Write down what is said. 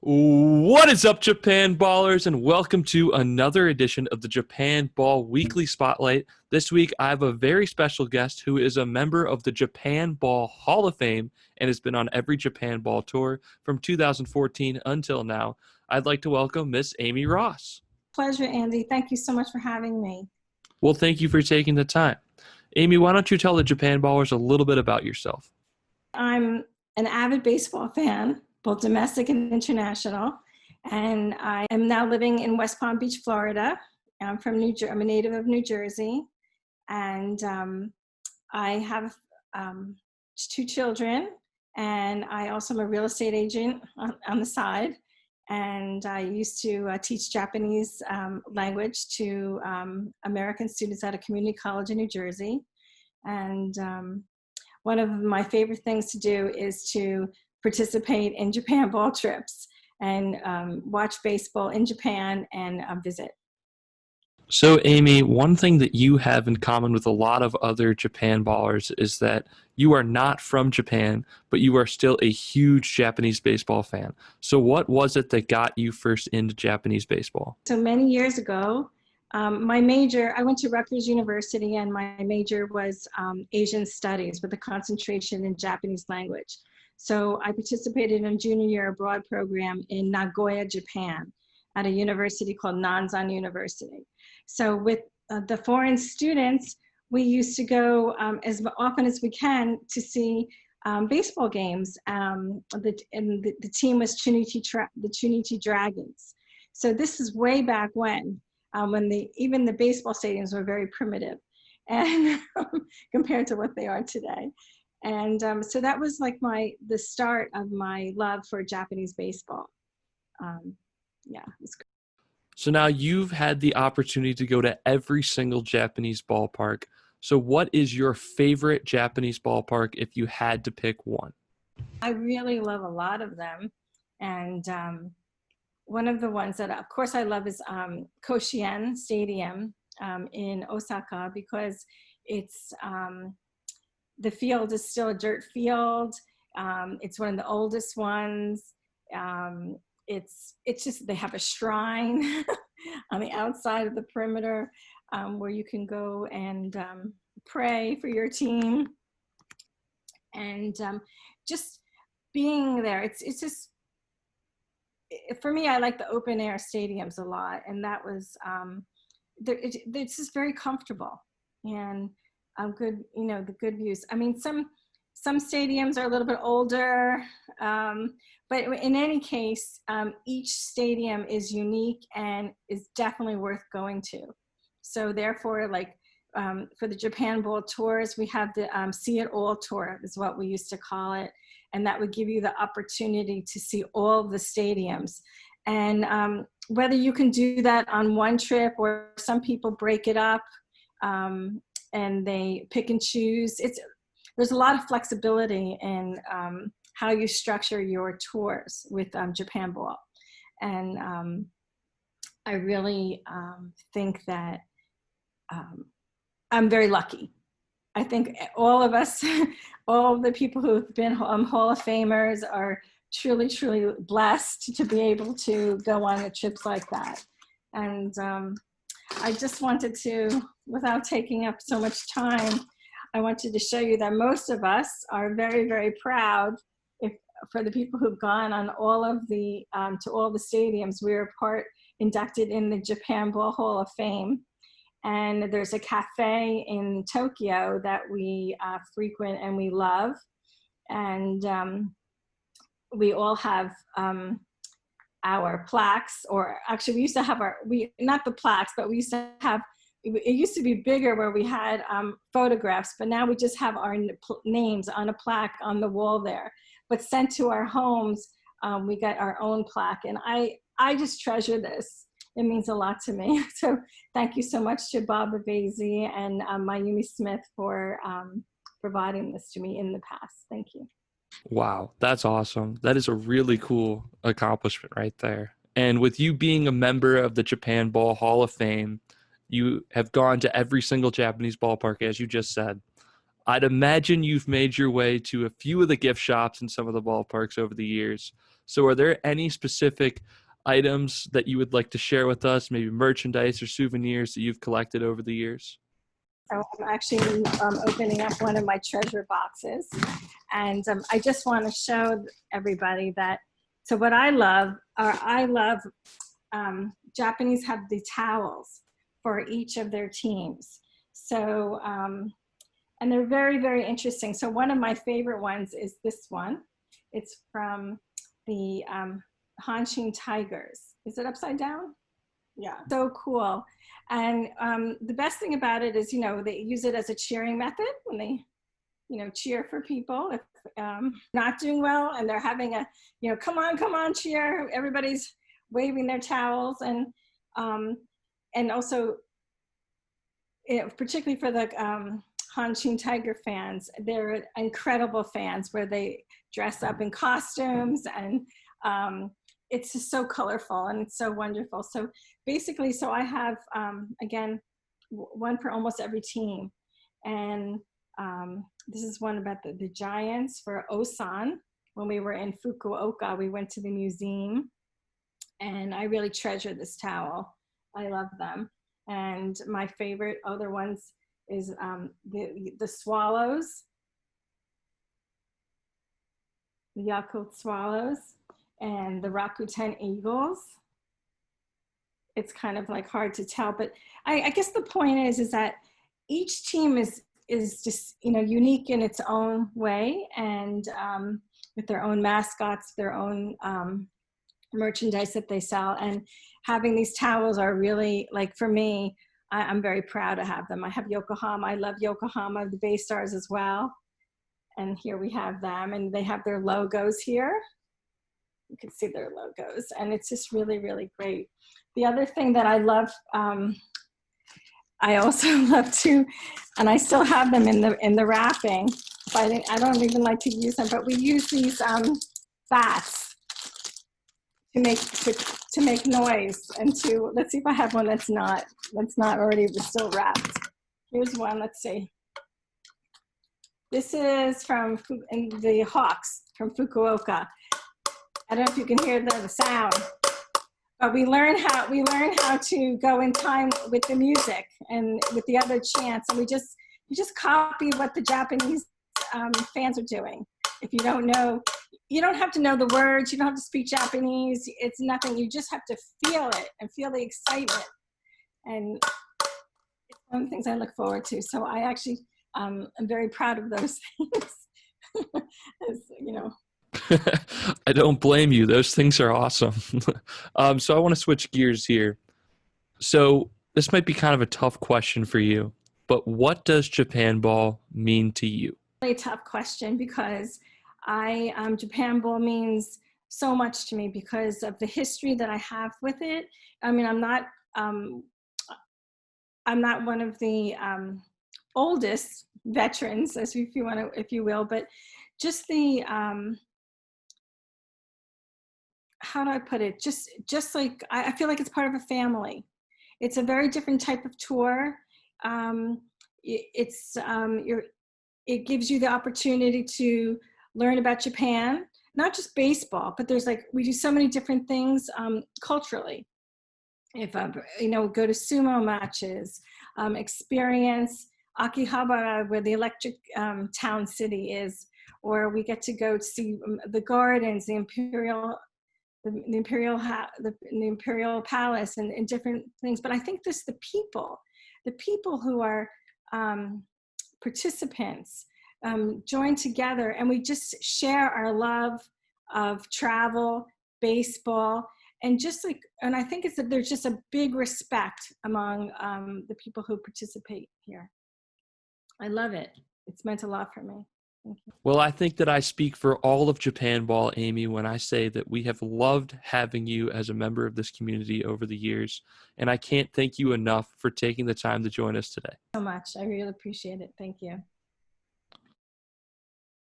What is up, Japan Ballers, and welcome to another edition of the Japan Ball Weekly Spotlight. This week, I have a very special guest who is a member of the JapanBall Hall of Fame and has been on every Japan Ball tour from 2014 until now. I'd like to welcome Miss Amy Ross. Pleasure, Andy. Thank you so much for having me. Well, thank you for taking the time. Amy, why don't you tell the Japan Ballers a little bit about yourself? I'm an avid baseball fan, both domestic and international, and I am now living in West Palm Beach, Florida. I'm from I'm a native of New Jersey, and I have two children, and I also am a real estate agent on the side. And I used to teach Japanese language to American students at a community college in New Jersey. And one of my favorite things to do is to participate in Japan ball trips and watch baseball in Japan and visit. So, Amy, one thing that you have in common with a lot of other Japan ballers is that you are not from Japan, but you are still a huge Japanese baseball fan. So what was it that got you first into Japanese baseball? So many years ago, I went to Rutgers University, and my major was Asian Studies with a concentration in Japanese language. So I participated in a junior year abroad program in Nagoya, Japan, at a university called Nanzan University. So with the foreign students, we used to go as often as we can to see baseball games. The team was the Chunichi Dragons. So this is way back when even the baseball stadiums were very primitive, and compared to what they are today. And so that was like the start of my love for Japanese baseball. Yeah, it was great. So now you've had the opportunity to go to every single Japanese ballpark. So what is your favorite Japanese ballpark if you had to pick one? I really love a lot of them. And one of the ones that, of course, I love is Koshien Stadium in Osaka, because it's the field is still a dirt field. It's one of the oldest ones. It's just, they have a shrine on the outside of the perimeter where you can go and pray for your team. And just being there, it's just, for me, I like the open air stadiums a lot. And that was, it's just very comfortable and good, the good views. I mean, some stadiums are a little bit older, but in any case, each stadium is unique and is definitely worth going to. So therefore, like for the Japan Ball tours, we have the See It All tour is what we used to call it. And that would give you the opportunity to see all the stadiums. And whether you can do that on one trip, or some people break it up and they pick and choose, there's a lot of flexibility in how you structure your tours with Japan Ball. And I really think that I'm very lucky. I think all of us, all of the people who've been Hall of Famers are truly, truly blessed to be able to go on trips like that. And I just wanted to, without taking up so much time, I wanted to show you that most of us are very, very proud. For the people who've gone on all of the, to all the stadiums, we were inducted in the JapanBall Hall of Fame. And there's a cafe in Tokyo that we frequent and we love. And we all have our plaques, or actually we used to have not the plaques, but we used to have, it used to be bigger where we had photographs, but now we just have our names on a plaque on the wall there. But sent to our homes, we got our own plaque. And I just treasure this. It means a lot to me. So thank you so much to Bob Avesi and Mayumi Smith for providing this to me in the past. Thank you. Wow, that's awesome. That is a really cool accomplishment right there. And with you being a member of the Japan Ball Hall of Fame, you have gone to every single Japanese ballpark, as you just said. I'd imagine you've made your way to a few of the gift shops in some of the ballparks over the years. So are there any specific items that you would like to share with us, maybe merchandise or souvenirs that you've collected over the years? So I'm actually opening up one of my treasure boxes. And I just want to show everybody that, so what I love Japanese have the towels for each of their teams. So, and they're very, very interesting. So one of my favorite ones is this one. It's from the Hanshin Tigers. Is it upside down? Yeah, so cool. And the best thing about it is, they use it as a cheering method when they, cheer for people if not doing well and they're having a, come on, cheer. Everybody's waving their towels, and also, particularly for the Hanshin Tiger fans, they're incredible fans where they dress up in costumes, and it's just so colorful and it's so wonderful. So basically, so I have, again, one for almost every team. And this is one about the Giants for Osan. When we were in Fukuoka, we went to the museum, and I really treasure this towel. I love them. And my favorite other ones is the Swallows, the Yakult Swallows, and the Rakuten Eagles. It's kind of like hard to tell, but I guess the point is that each team is just, unique in its own way, and with their own mascots, their own merchandise that they sell. And having these towels are really, like, for me, I'm very proud to have them. I have Yokohama. I love Yokohama, the Bay Stars as well. And here we have them, and they have their logos here. You can see their logos, and it's just really, really great. The other thing that I love, I also love to, and I still have them in the wrapping. But I don't even like to use them, but we use these bats to make noise, and let's see if I have one that's not already still wrapped. Here's one. Let's see. This is from the Hawks from Fukuoka. I don't know if you can hear the sound, but we learn how to go in time with the music and with the other chants, and you just copy what the Japanese fans are doing. If you don't know, you don't have to know the words. You don't have to speak Japanese. It's nothing. You just have to feel it and feel the excitement, and it's one of the things I look forward to. So I actually I'm very proud of those things. I don't blame you. Those things are awesome. So I want to switch gears here. So this might be kind of a tough question for you, but what does JapanBall mean to you? Really tough question, because JapanBall means so much to me because of the history that I have with it. I mean, I'm not one of the oldest veterans, if you will, but just the how do I put it? Just like I feel like it's part of a family. It's a very different type of tour. It gives you the opportunity to learn about Japan, not just baseball, but we do so many different things culturally. If go to sumo matches, experience Akihabara, where the electric town city is, or we get to go to see the gardens, the imperial palace, and different things. But I think the people who are participants join together, and we just share our love of travel, baseball, and I think there's just a big respect among the people who participate here. I love it. It's meant a lot for me. Thank you. Well, I think that I speak for all of JapanBall, Amy, when I say that we have loved having you as a member of this community over the years, and I can't thank you enough for taking the time to join us today. So much. I really appreciate it. Thank you.